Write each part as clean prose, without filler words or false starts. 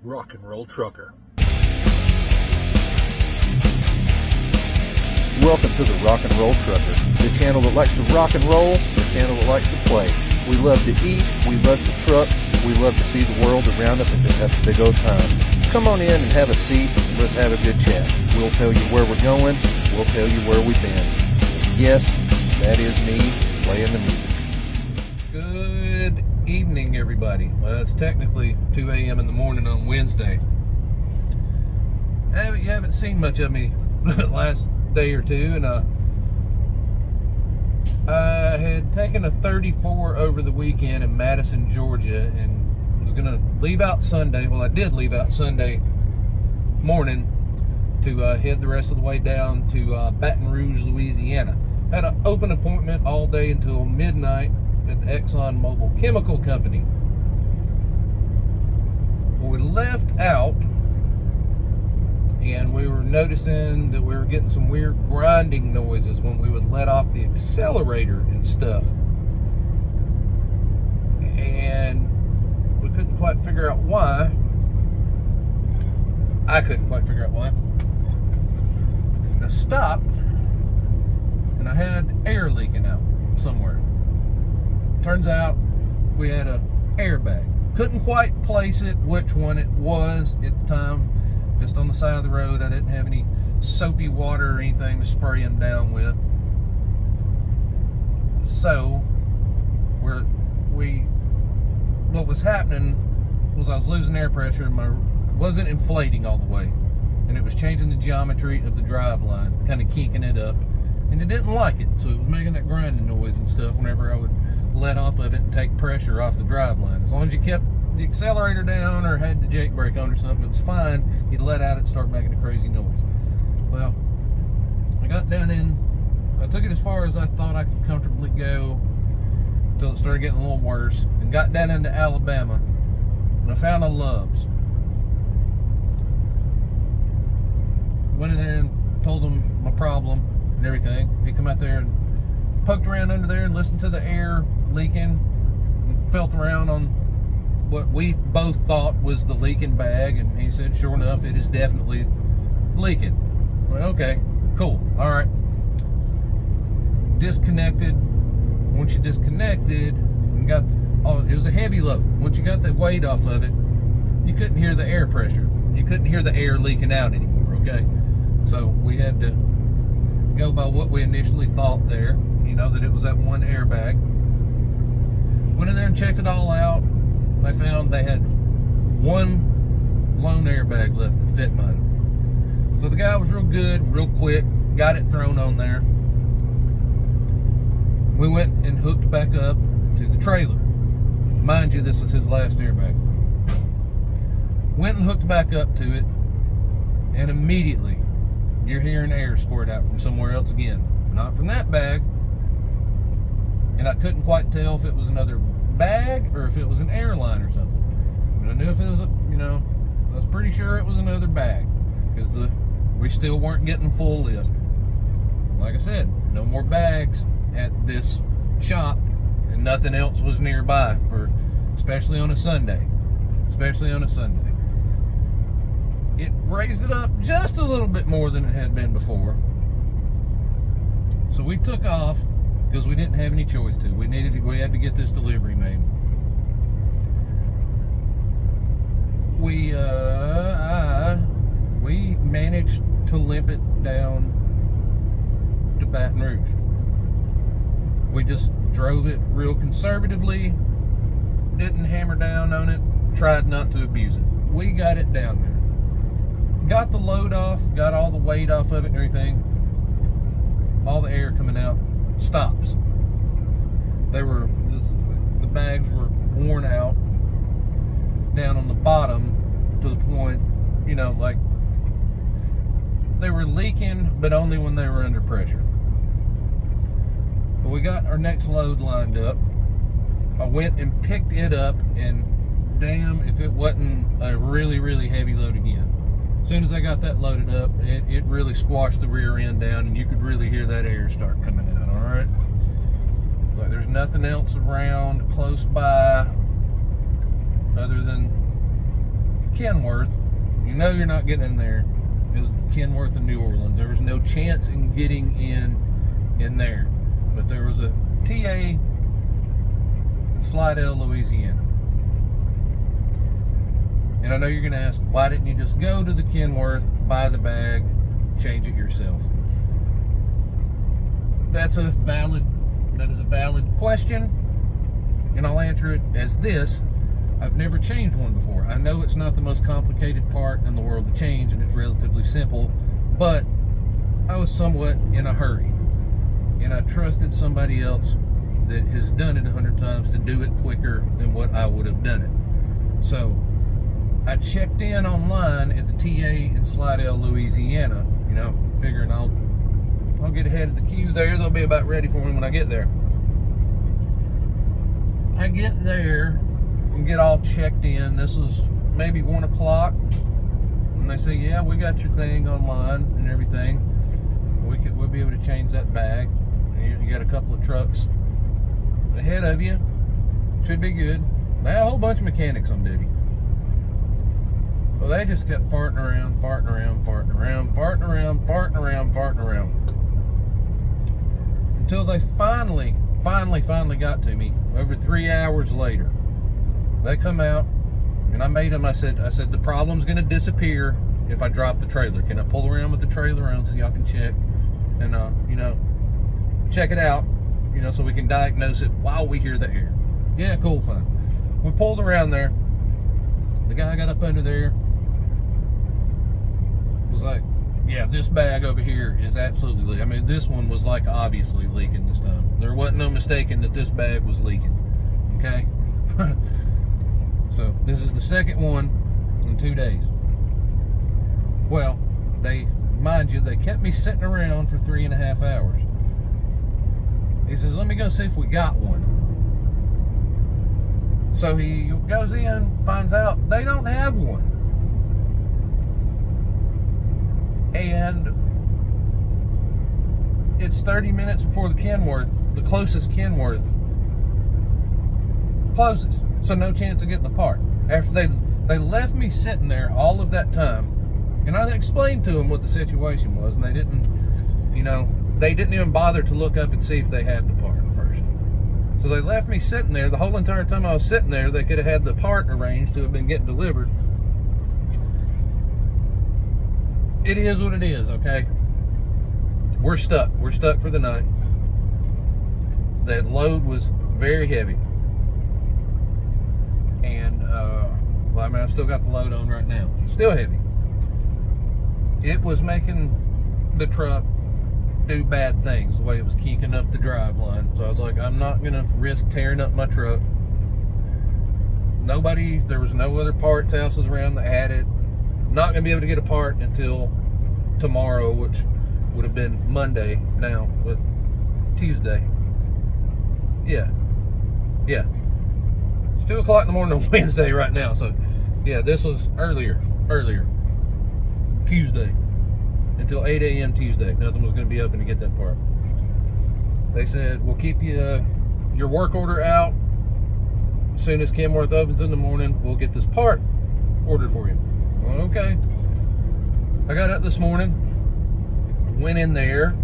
rock and roll trucker. Welcome to the Rock and Roll Trucker, the channel that likes to rock and roll, the channel that likes to play. We love to eat, we love to truck, we love to see the world around us and just have a big old time. Come on in and have a seat, let's have a good chat. We'll tell you where we're going, we'll tell you where we've been. Yes, that is me playing the music. Good evening, everybody. Well, it's technically 2 a.m. in the morning on Wednesday. You haven't seen much of me the last day or two, and I had taken a 34 over the weekend in Madison, Georgia, and was going to leave out Sunday. Well, I did leave out Sunday morning to head the rest of the way down to Baton Rouge, Louisiana. Had an open appointment all day until midnight at the Exxon Mobil Chemical Company. We left out, and we were noticing that we were getting some weird grinding noises when we would let off the accelerator and stuff. And we couldn't quite figure out why. I couldn't quite figure out why. And I stopped, and I had air leaking out somewhere. Turns out we had an airbag. Couldn't quite place it, which one it was at the time. Just on the side of the road. I didn't have any soapy water or anything to spray them down with. So, what was happening was I was losing air pressure and wasn't inflating all the way. And it was changing the geometry of the drive line, kind of kinking it up. And it didn't like it, so it was making that grinding noise and stuff whenever I would let off of it and take pressure off the drive line. As long as you kept the accelerator down or had the jake brake on or something, it was fine. You'd let out it and start making a crazy noise. Well, I got down in, I took it as far as I thought I could comfortably go until it started getting a little worse, and got down into Alabama, and I found a Love's. Went in there and told them my problem and everything. He come out there and poked around under there and listened to the air leaking and felt around on what we both thought was the leaking bag, and he said, sure enough, it is definitely leaking. Well, okay, cool, all right. Disconnected. Once you disconnected and got it was a heavy load. Once you got the weight off of it, you couldn't hear the air pressure. You couldn't hear the air leaking out anymore, okay? So we had to go by what we initially thought there, that it was that one airbag. Went in there and checked it all out. I found they had one lone airbag left that fit mine. So the guy was real good, real quick, got it thrown on there. We went and hooked back up to the trailer. Mind you, this was his last airbag. Went and hooked back up to it, and immediately you're hearing air squirt out from somewhere else again. Not from that bag. And I couldn't quite tell if it was another bag or if it was an airline or something. But I knew if it was I was pretty sure it was another bag, because we still weren't getting full lift. Like I said, no more bags at this shop, and nothing else was nearby, especially on a Sunday. It raised it up just a little bit more than it had been before. So we took off because we didn't have any choice to. We had to get this delivery made. We managed to limp it down to Baton Rouge. We just drove it real conservatively, didn't hammer down on it, tried not to abuse it. We got it down there. Got the load off, got all the weight off of it and everything. All the air coming out stops. The bags were worn out down on the bottom to the point, like they were leaking, but only when they were under pressure. But we got our next load lined up. I went and picked it up, and damn if it wasn't a really, really heavy load again. As soon as I got that loaded up, it really squashed the rear end down, and you could really hear that air start coming out, all right? It's like there's nothing else around close by other than Kenworth, you know you're not getting in there. It was Kenworth in New Orleans. There was no chance in getting in there. But there was a TA in Slidell, Louisiana. And I know you're going to ask, why didn't you just go to the Kenworth, buy the bag, change it yourself? That is a valid question, and I'll answer it as this. I've never changed one before. I know it's not the most complicated part in the world to change, and it's relatively simple, but I was somewhat in a hurry, and I trusted somebody else that has done it 100 times to do it quicker than what I would have done it. So I checked in online at the TA in Slidell, Louisiana, figuring I'll get ahead of the queue there. They'll be about ready for me when I get there. I get there and get all checked in. This was maybe 1 o'clock. And they say, yeah, we got your thing online and everything. We'll be able to change that bag. You got a couple of trucks ahead of you. Should be good. They had a whole bunch of mechanics on duty. Well, they just kept farting around. Until they finally got to me over 3 hours later. They come out, and I made them, I said, the problem's going to disappear if I drop the trailer. Can I pull around with the trailer around so y'all can check and, check it out, so we can diagnose it while we hear the air? Yeah, cool, fine. We pulled around there. The guy got up under there, was like, yeah, this bag over here is absolutely leaking. I mean, this one was like obviously leaking this time. There wasn't no mistaking that this bag was leaking. Okay? So, this is the second one in 2 days. Well, they kept me sitting around for 3.5 hours. He says, let me go see if we got one. So he goes in, finds out they don't have one. And it's 30 minutes before the closest Kenworth closes. So no chance of getting the part. After they left me sitting there all of that time, and I explained to them what the situation was, and they didn't even bother to look up and see if they had the part first. So they left me sitting there. The whole entire time I was sitting there, they could have had the part arranged to have been getting delivered. It is what it is, okay? We're stuck. We're stuck for the night. That load was very heavy. And, I've still got the load on right now. Still heavy. It was making the truck do bad things, the way it was kinking up the drive line. So I was like, I'm not going to risk tearing up my truck. There was no other parts houses around that had it. Not going to be able to get a part until tomorrow, which would have been Monday now, but Tuesday. Yeah. It's 2 o'clock in the morning on Wednesday right now. So, yeah, this was earlier. Tuesday. Until 8 a.m. Tuesday. Nothing was going to be open to get that part. They said, we'll keep your work order out. As soon as Kenworth opens in the morning, we'll get this part ordered for you. Well, okay. I got up this morning, went in there,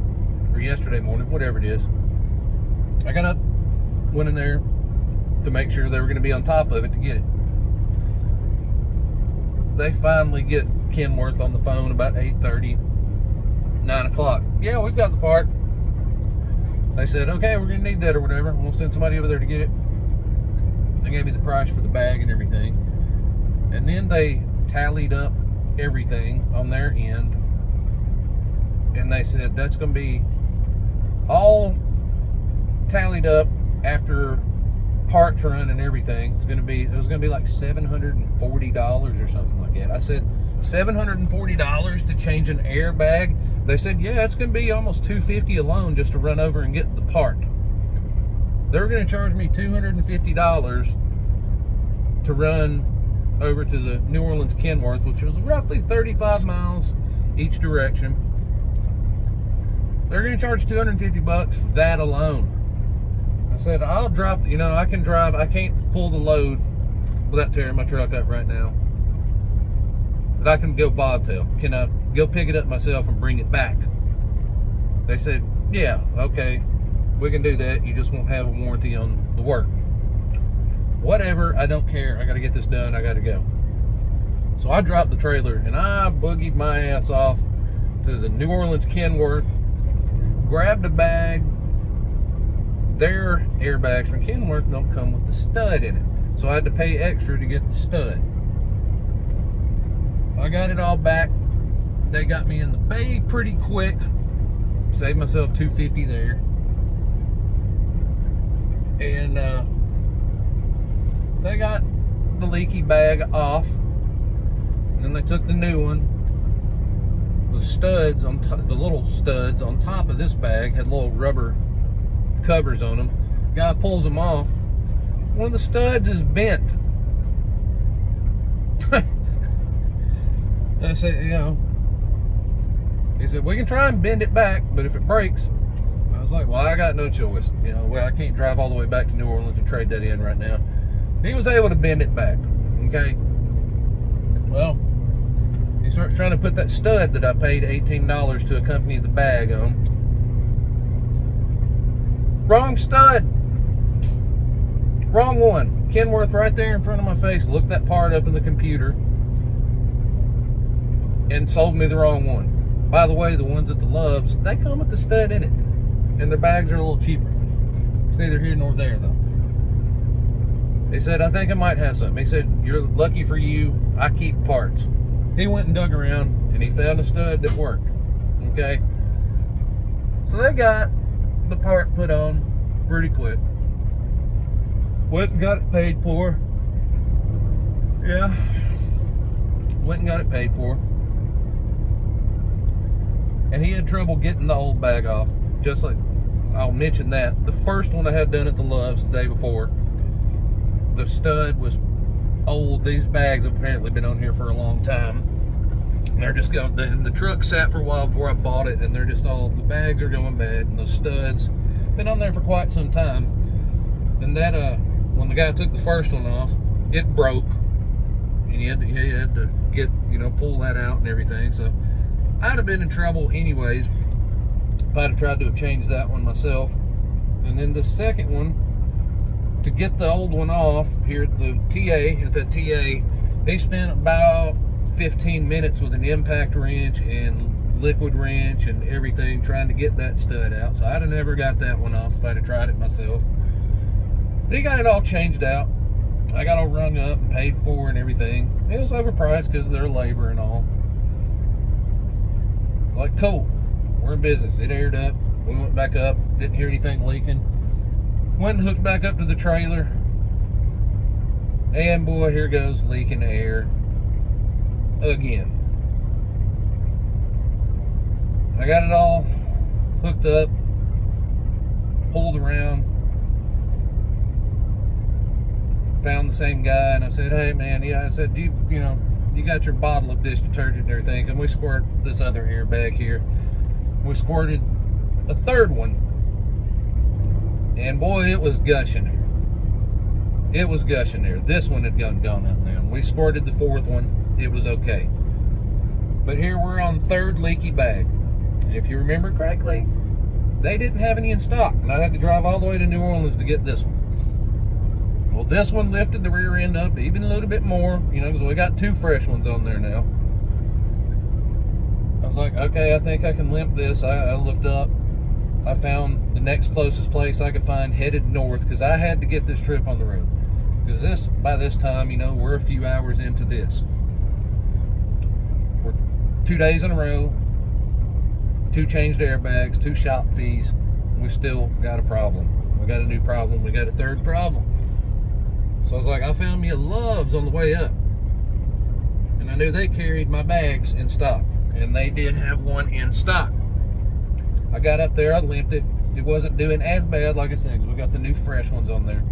or yesterday morning, whatever it is. I got up, went in there to make sure they were going to be on top of it to get it. They finally get Kenworth on the phone about 8:30, 9 o'clock. Yeah, we've got the part. They said, okay, we're going to need that or whatever. We'll send somebody over there to get it. They gave me the price for the bag and everything. And then they tallied up everything on their end. And they said that's going to be all tallied up after parts run and everything. It was going to be like $740 or something like that. I said, $740 to change an airbag? They said, yeah, it's going to be almost $250 alone just to run over and get the part. They were going to charge me $250 to run over to the New Orleans Kenworth, which was roughly 35 miles each direction. They're going to charge $250 for that alone. I said, I'll drop, I can drive. I can't pull the load without tearing my truck up right now. but I can go bobtail. Can I go pick it up myself and bring it back? They said, yeah, okay, we can do that. You just won't have a warranty on the work. Whatever, I don't care. I got to get this done. I got to go. So I dropped the trailer and I boogied my ass off to the New Orleans Kenworth, grabbed a bag. Their airbags from Kenworth don't come with the stud in it, so I had to pay extra to get the stud. I got it all back. They got me in the bay pretty quick. Saved myself $250 there. And they got the leaky bag off. And then they took the new one. The studs on the little studs on top of this bag had little rubber covers on them. Guy pulls them off. One of the studs is bent. I said, you know, he said, we can try and bend it back, but if it breaks, I was like, well, I got no choice. You know, well, I can't drive all the way back to New Orleans and trade that in right now. He was able to bend it back. Okay. Well, he starts trying to put that stud that I paid $18 to accompany the bag on. Wrong stud. Wrong one. Kenworth right there in front of my face looked that part up in the computer and sold me the wrong one. By the way, the ones at the Loves, they come with the stud in it. And their bags are a little cheaper. It's neither here nor there, though. He said, I think I might have something. He said, you're lucky for you, I keep parts. He went and dug around, and he found a stud that worked. Okay? So they got the part put on pretty quick. Went and got it paid for. Yeah. Went and got it paid for. And he had trouble getting the old bag off. Just like, I'll mention that. The first one I had done at the Loves the day before, the stud was old. These bags have apparently been on here for a long time. They're just going, the truck sat for a while before I bought it, and they're just all, the bags are going bad, and those studs been on there for quite some time. And that, when the guy took the first one off, it broke, and he had to get, you know, pull that out and everything. So I'd have been in trouble anyways if I'd have tried to have changed that one myself. And then the second one, to get the old one off here at the TA, they spent about 15 minutes with an impact wrench and liquid wrench and everything trying to get that stud out. So I'd have never got that one off if I'd have tried it myself. But he got it all changed out. I got all rung up and paid for and everything. It was overpriced because of their labor and all. Like, cool, we're in business. It aired up. We went back up. Didn't hear anything leaking. Went and hooked back up to the trailer. And boy, here goes leaking air again. I got it all hooked up, pulled around, found the same guy, and I said, hey man, yeah, I said, you got your bottle of dish detergent and everything, and we squirt this other airbag here. We squirted a third one, and boy, it was gushing there. It was gushing there. This one had gone out now. We squirted the fourth one. It was okay. But here we're on third leaky bag. And if you remember correctly, they didn't have any in stock, and I had to drive all the way to New Orleans to get this one. Well, this one lifted the rear end up even a little bit more, you know, because we got two fresh ones on there now. I was like, okay, I think I can limp this. I looked up. I found the next closest place I could find headed north, because I had to get this trip on the road. Because by this time, you know, we're a few hours into this. We're 2 days in a row, 2 changed airbags, 2 shop fees. We still got a problem. We got a new problem. We got a third problem. So I was like, I found me a Love's on the way up. And I knew they carried my bags in stock. And they did have one in stock. I got up there, I limped it. It wasn't doing as bad, like I said, because we got the new fresh ones on there.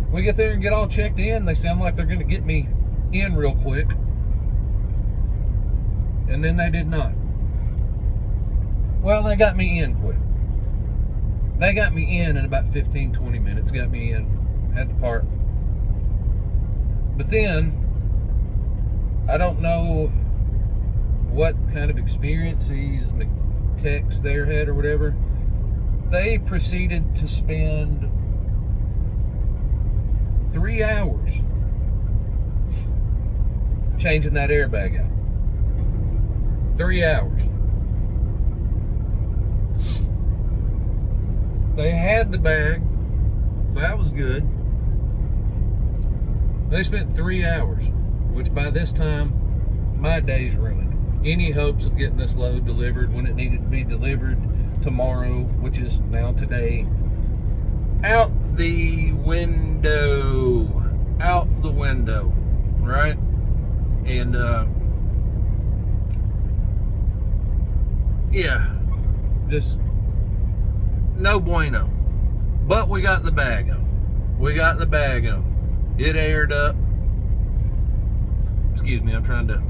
We get there and get all checked in. They sound like they're going to get me in real quick. And then they did not. Well, they got me in quick. They got me in about 15-20 minutes. Got me in. Had to park. But then I don't know what kind of experience these techs there had or whatever. They proceeded to spend 3 hours changing that airbag out. 3 hours. They had the bag, so that was good. They spent 3 hours, which by this time, my day's ruined. Any hopes of getting this load delivered when it needed to be delivered tomorrow, which is now today, out the window. Out the window, right? And, yeah, just no bueno. But we got the bag on. It aired up. Excuse me, I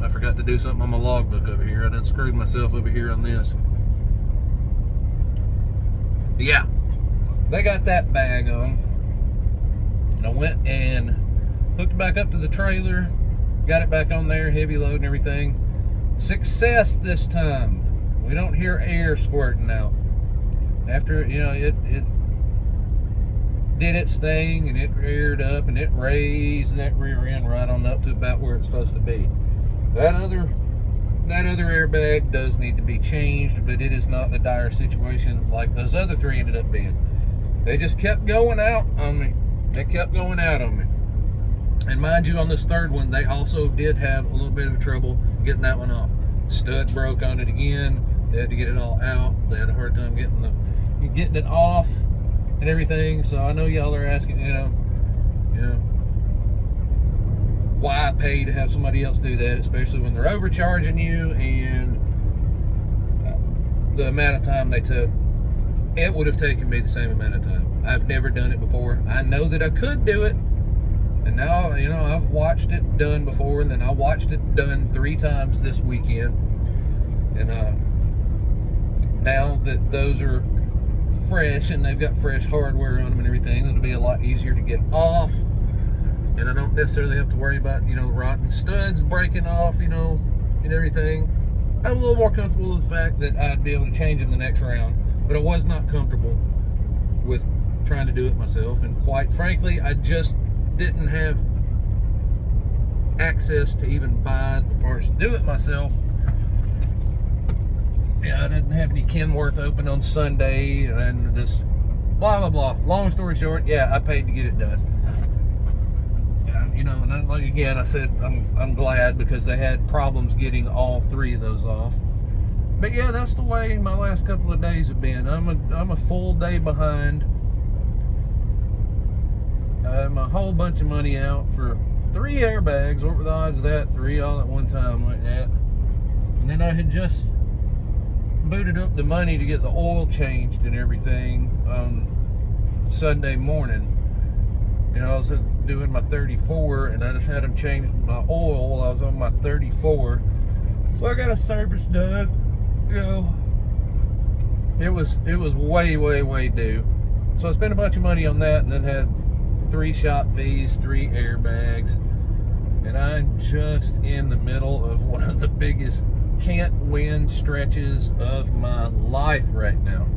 forgot to do something on my logbook over here. I done screwed myself over here on this. But yeah, they got that bag on. And I went and hooked it back up to the trailer, got it back on there, heavy load and everything. Success this time. We don't hear air squirting out. After, it did its thing and it reared up and it raised that rear end right on up to about where it's supposed to be. That other airbag does need to be changed, but it is not in a dire situation like those other three ended up being. They just kept going out on me. And mind you, on this third one, they also did have a little bit of trouble getting that one off. Stud broke on it again. They had to get it all out. They had a hard time getting it off and everything. So I know y'all are asking, why pay to have somebody else do that, especially when they're overcharging you and the amount of time they took. It would have taken me the same amount of time. I've never done it before. I know that I could do it. And now, I've watched it done before, and then I watched it done 3 times this weekend. And now that those are fresh and they've got fresh hardware on them and everything, it'll be a lot easier to get off. And I don't necessarily have to worry about, rotten studs breaking off, and everything. I'm a little more comfortable with the fact that I'd be able to change them the next round. But I was not comfortable with trying to do it myself. And quite frankly, I just didn't have access to even buy the parts to do it myself. Yeah, I didn't have any Kenworth open on Sunday, and just blah blah blah. Long story short, yeah, I paid to get it done. And like again, I said I'm glad because they had problems getting all 3 of those off. But yeah, that's the way my last couple of days have been. I'm a full day behind. I'm a whole bunch of money out for 3 airbags. What were the odds of that? 3 all at one time like that. And then I had just booted up the money to get the oil changed and everything on Sunday morning. I was doing my 34 and I just had them change my oil while I was on my 34. So I got a service done. It was way due. So I spent a bunch of money on that and then had 3 shop fees, 3 airbags, and I'm just in the middle of one of the biggest can't win stretches of my life right now.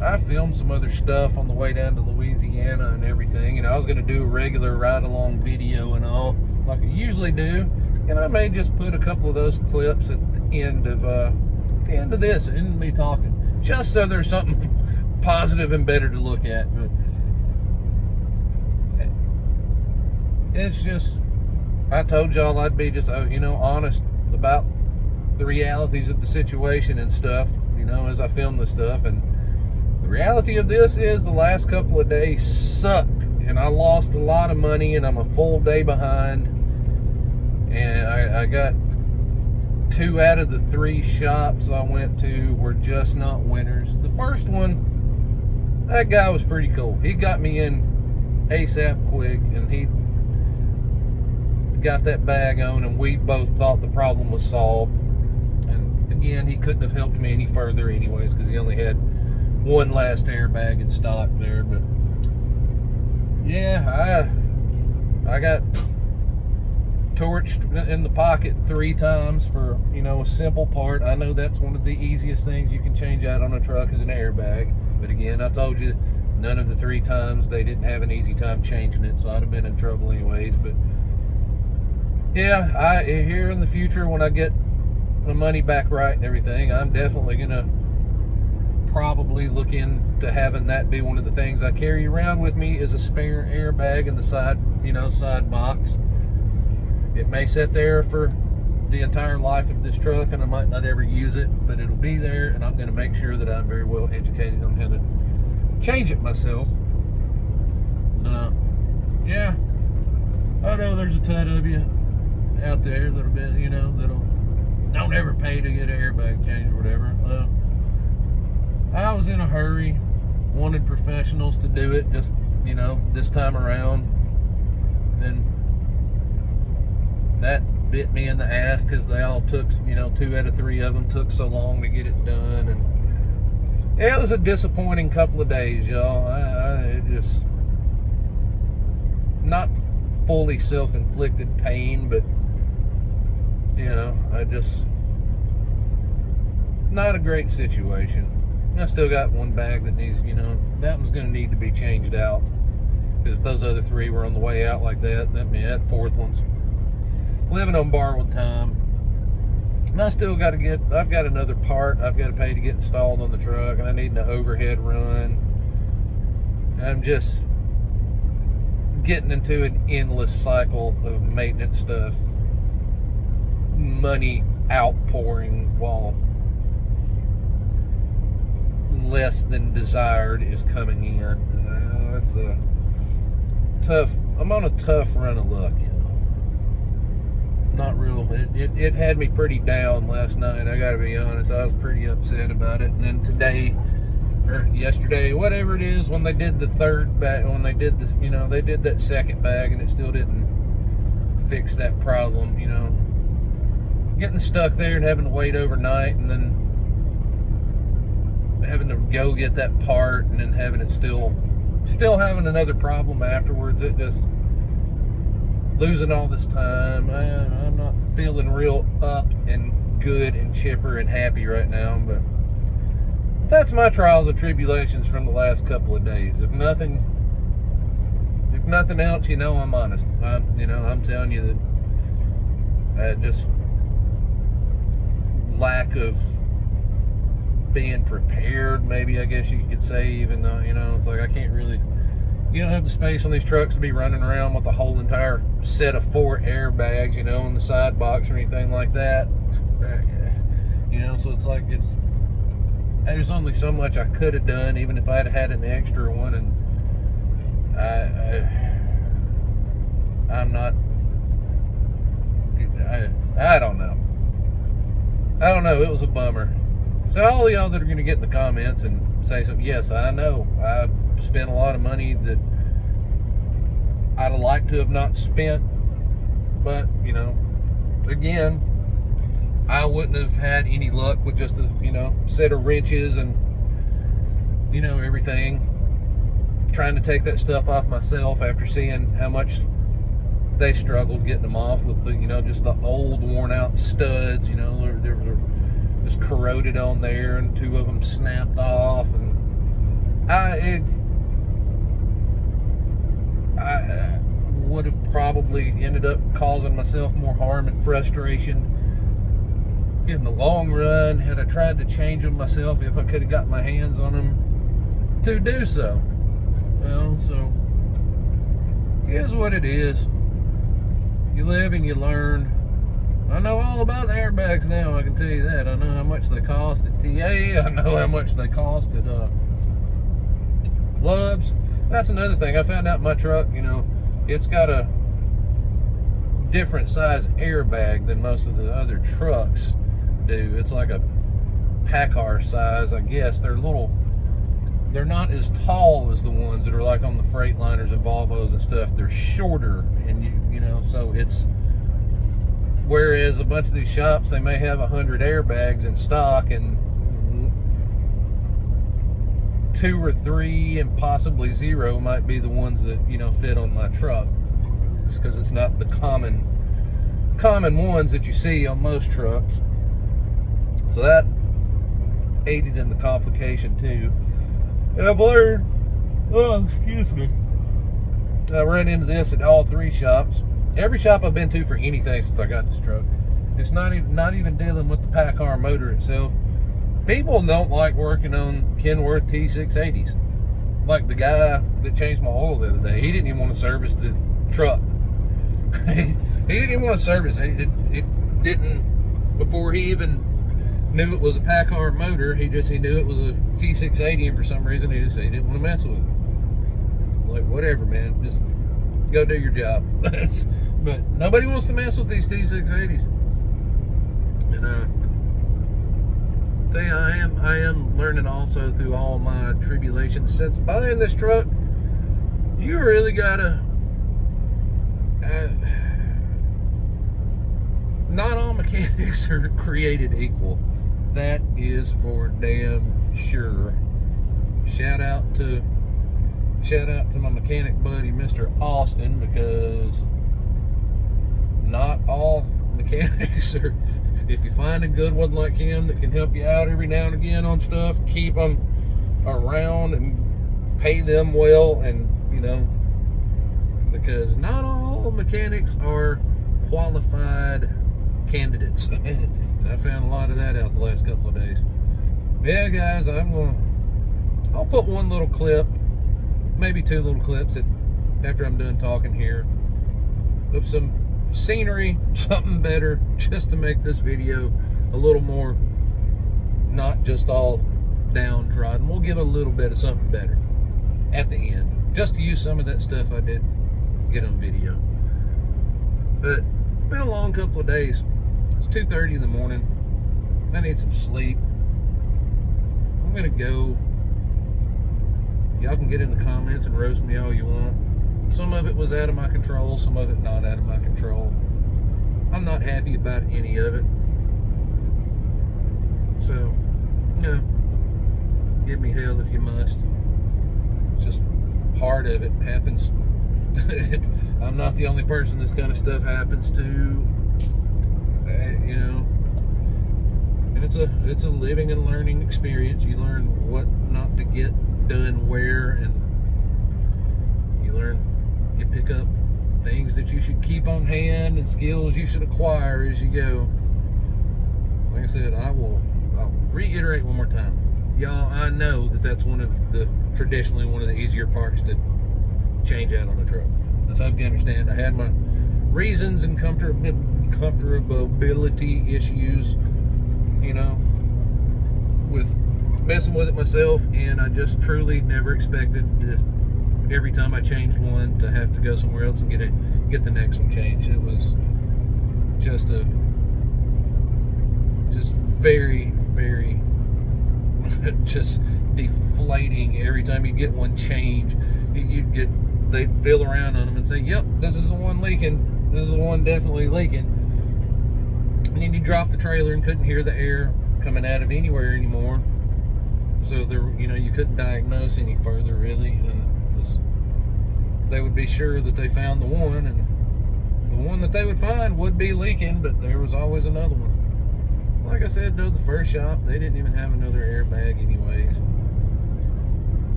I filmed some other stuff on the way down to Louisiana and everything, and I was going to do a regular ride-along video and all, like I usually do, and I may just put a couple of those clips at the end of this, and me talking, just so there's something positive and better to look at. But it's just, I told y'all I'd be just, honest about the realities of the situation and stuff, as I film this stuff. And the reality of this is the last couple of days sucked, and I lost a lot of money, and I'm a full day behind. And I got 2 out of the 3 shops I went to were just not winners. The first one, that guy was pretty cool. He got me in ASAP quick, and he got that bag on, and we both thought the problem was solved. And again, he couldn't have helped me any further anyways, because he only had 1 last airbag in stock there. But yeah, I got torched in the pocket 3 times for, you know, a simple part. I know that's one of the easiest things you can change out on a truck is an airbag. But again, I told you, none of the 3 times they didn't have an easy time changing it, so I'd have been in trouble anyways. But yeah, here in the future, when I get my money back right and everything, I'm definitely gonna probably look into having that be one of the things I carry around with me, is a spare airbag in the side, you know, side box. It may sit there for the entire life of this truck, and I might not ever use it, but it'll be there, and I'm going to make sure that I'm very well educated on how to change it myself. Yeah, I know there's a ton of you out there that'll be, you know, that'll don't ever pay to get an airbag changed or whatever. I was in a hurry, wanted professionals to do it, just, you know, this time around, and that bit me in the ass because they all took, you know, 2 out of 3 of them took so long to get it done, and it was a disappointing couple of days, y'all. It just, not fully self-inflicted pain, but, you know, I just, not a great situation. I still got 1 bag that needs, you know, that one's going to need to be changed out, because if those other 3 were on the way out like that, that meant that 4th one's living on borrowed time. And I still got to get, I've got another part I've got to pay to get installed on the truck, and I need an overhead run. I'm just getting into an endless cycle of maintenance stuff, money outpouring while less than desired is coming in. It's a tough, I'm on a tough run of luck, you know. Not real, it had me pretty down last night, I gotta be honest. I was pretty upset about it. And then today, or yesterday, whatever it is, when they did the 3rd bag, when they did this, you know, they did that 2nd bag, and it still didn't fix that problem, you know. Getting stuck there and having to wait overnight, and then having to go get that part, and then having it still having another problem afterwards. It just, losing all this time. I'm not feeling real up and good and chipper and happy right now, but that's my trials and tribulations from the last couple of days. If nothing else, you know, I'm honest. I'm telling you that just lack of being prepared, maybe, I guess you could say, even though, you know, it's like I can't really, you don't have the space on these trucks to be running around with a whole entire set of 4 airbags, you know, in the side box or anything like that. You know, so it's like, there's only so much I could have done, even if I'd had an extra one, and I'm not, I don't know. It was a bummer. So all of y'all that are going to get in the comments and say something, yes, I know I spent a lot of money that I'd have liked to have not spent, but, you know, again, I wouldn't have had any luck with just a, you know, set of wrenches and, you know, everything. Trying to take that stuff off myself after seeing how much they struggled getting them off with the, you know, just the old worn out studs, you know, there was just corroded on there, and 2 of them snapped off, and I would have probably ended up causing myself more harm and frustration in the long run had I tried to change them myself, if I could have got my hands on them to do so. Well, so it is what it is. You live and you learn. I know all about the airbags now, I can tell you that. I know how much they cost at TA. I know how much they cost at Love's. That's another thing. I found out my truck, you know, it's got a different size airbag than most of the other trucks do. It's like a Packard size, I guess. They're not as tall as the ones that are like on the Freightliners and Volvos and stuff. They're shorter, and you know, so it's, whereas a bunch of these shops, they may have 100 airbags in stock, and 2 or 3 and possibly 0 might be the ones that, you know, fit on my truck, just because it's not the common common ones that you see on most trucks. So that aided in the complication too. And I've learned, I ran into this at all 3 shops. Every shop I've been to for anything since I got this truck. It's not even dealing with the PACCAR motor itself. People don't like working on Kenworth T680s. Like the guy that changed my oil the other day, he didn't even want to service the truck. He didn't even want to service it. It didn't, before he even knew it was a PACCAR motor, he knew it was a T680, and for some reason he didn't want to mess with it. Like, whatever, man, just go do your job. But nobody wants to mess with these T680s. And tell you, I am learning also through all my tribulations since buying this truck. You really gotta. Not all mechanics are created equal. That is for damn sure. Shout out to my mechanic buddy, Mr. Austin, because not all mechanics are. If you find a good one like him that can help you out every now and again on stuff, keep them around and pay them well, and because not all mechanics are qualified candidates. And I found a lot of that out the last couple of days. Yeah, guys, I'll put one little clip, maybe 2 little clips after I'm done talking here, of some scenery, something better, just to make this video a little more not just all downtrodden. We'll give a little bit of something better at the end, just to use some of that stuff I did get on video. But it's been a long couple of days. It's 2:30 in the morning. I need some sleep. I'm gonna go. Y'all can get in the comments and roast me all you want. Some of it was out of my control, some of it not out of my control. I'm not happy about any of it. So, give me hell if you must. It's just part of it. Happens. I'm not the only person this kind of stuff happens to. And it's a living and learning experience. You learn what not to get done where, and you pick up things that you should keep on hand and skills you should acquire as you go. Like I said, I'll reiterate one more time. Y'all, I know that's traditionally one of the easier parts to change out on a truck. I hope you understand. I had my reasons and comfortability issues, with messing with it myself, and I just truly never expected every time I changed one to have to go somewhere else and get the next one changed. It was just very, very just deflating every time you get one changed. They'd feel around on them and say, yep, this is the one leaking. This is the one definitely leaking. And then you drop the trailer and couldn't hear the air coming out of anywhere anymore. So you couldn't diagnose any further really. And they would be sure that they found the one, and the one that they would find would be leaking, but there was always another one. Like I said, though, the first shop, they didn't even have another airbag anyways.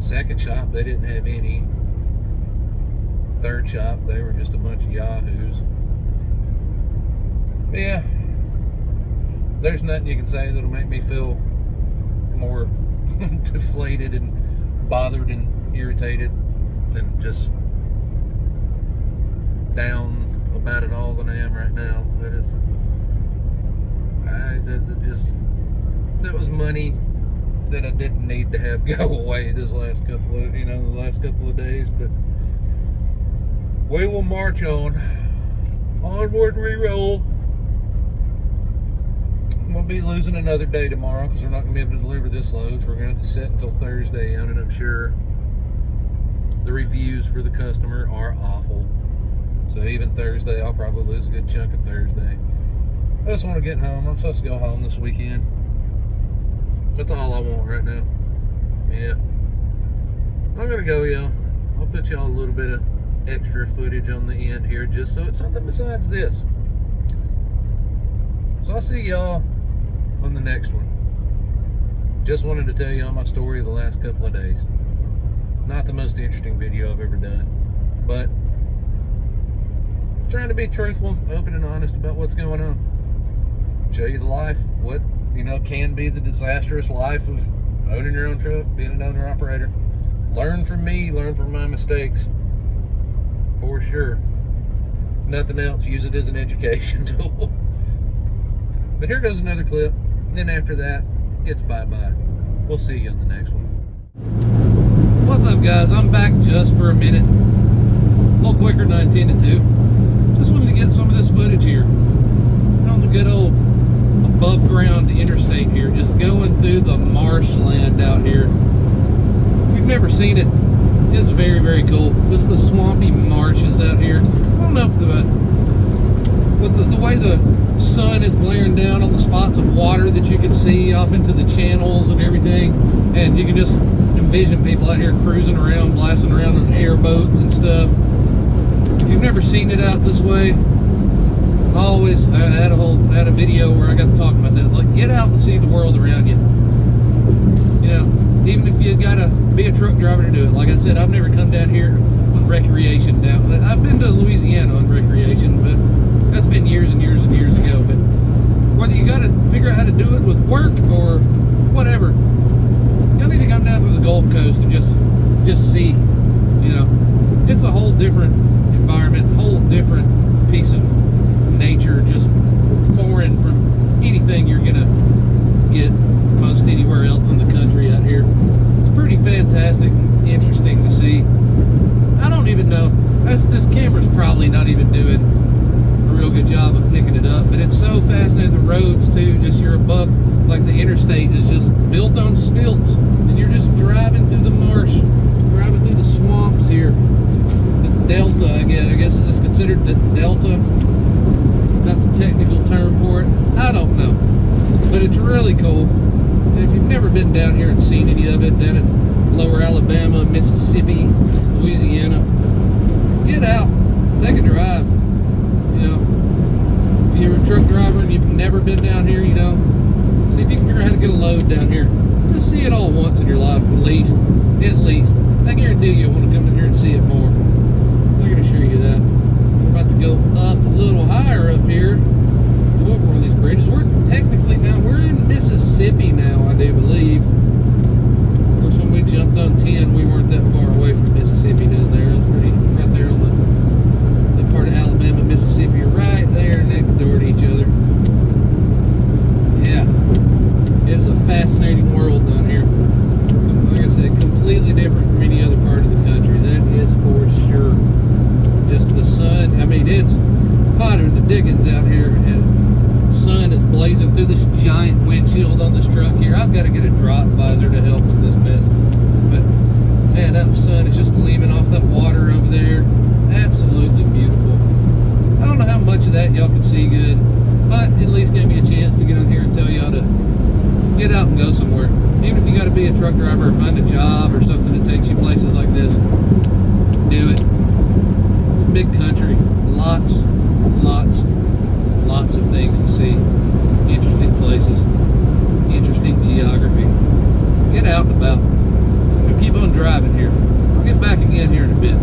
Second shop, they didn't have any. Third shop, they were just a bunch of yahoos. Yeah, there's nothing you can say that'll make me feel more deflated and bothered and irritated than just down about it all than I am right now. That was money that I didn't need to have go away the last couple of days, but we will march on. Onward we roll. We'll be losing another day tomorrow because we're not going to be able to deliver this load. So we're going to have to sit until Thursday on it, I'm sure. The reviews for the customer are awful. So even Thursday, I'll probably lose a good chunk of Thursday. I just want to get home. I'm supposed to go home this weekend. That's all I want right now. Yeah. I'm going to go, y'all. I'll put y'all a little bit of extra footage on the end here just so it's something besides this. So I'll see y'all on the next one. Just wanted to tell y'all my story of the last couple of days. Not the most interesting video I've ever done, but trying to be truthful, open and honest about what's going on. Show you the life, what, can be the disastrous life of owning your own truck, being an owner-operator. Learn from me, learn from my mistakes, for sure. If nothing else, use it as an education tool. But here goes another clip. Then after that, it's bye-bye. We'll see you on the next one. What's up, guys? I'm back just for a minute. A little quicker than I intended to. Just wanted to get some of this footage here. On the good old above ground interstate here, just going through the marshland out here. If you've never seen it, it's very, very cool. Just the swampy marshes out here. I don't know if with the way the sun is glaring down on the spots of water that you can see off into the channels and everything, and you can just envision people out here cruising around, blasting around on airboats and stuff. If you've never seen it out this way, I had a video where I got to talk about that. It's like, get out and see the world around you. Even if you gotta be a truck driver to do it. Like I said, I've never come down here on recreation. I've been to Louisiana on recreation, but that's been years and years and years ago. But whether you gotta figure out how to do it with work or whatever, you need to come down to the Gulf Coast and just see. It's a whole different environment, whole different piece of nature, just foreign from anything you're gonna get most anywhere else in the country out here. It's pretty fantastic, interesting to see. I don't even know, this camera's probably not even doing a real good job of picking it up, but it's so fascinating. The roads too, just you're above, like the interstate is just built on stilts, and you're just driving through the marsh, driving through the swamps here. The delta, I guess is this considered the delta? Is that the technical term for it? I don't know, but it's really cool. And if you've never been down here and seen any of it, down in lower Alabama, Mississippi, Louisiana, get out, take a drive. If you're a truck driver and you've never been down here, see if you can figure out how to get a load down here. Just see it all once in your life, at least. I guarantee you'll want to come in here and see it more. I'm going to show you that. We're about to go up a little higher up here. Go over one of these bridges. We're in Mississippi now, I do believe. Of course, when we jumped on 10, we weren't that far away from Mississippi down there. It was pretty right there on the part of Alabama, Mississippi, right there next door to each other. Yeah, it is a fascinating world down here. Like I said, completely different from any other part of the country. That is for sure. Just the sun. It's hotter than the diggins out here, and the sun is blazing through this giant windshield on this truck here. I've got to get a drop visor to help with this mess. But man, that sun is just gleaming off that water over there. Absolutely beautiful. I don't know how much of that y'all can see good, but at least gave me a chance to get on here and tell y'all to get out and go somewhere. Even if you got to be a truck driver or find a job or something that takes you places like this, do it. It's a big country. Lots of things to see. Interesting places. Interesting geography. Get out and about. We'll keep on driving here. I'll get back again here in a bit.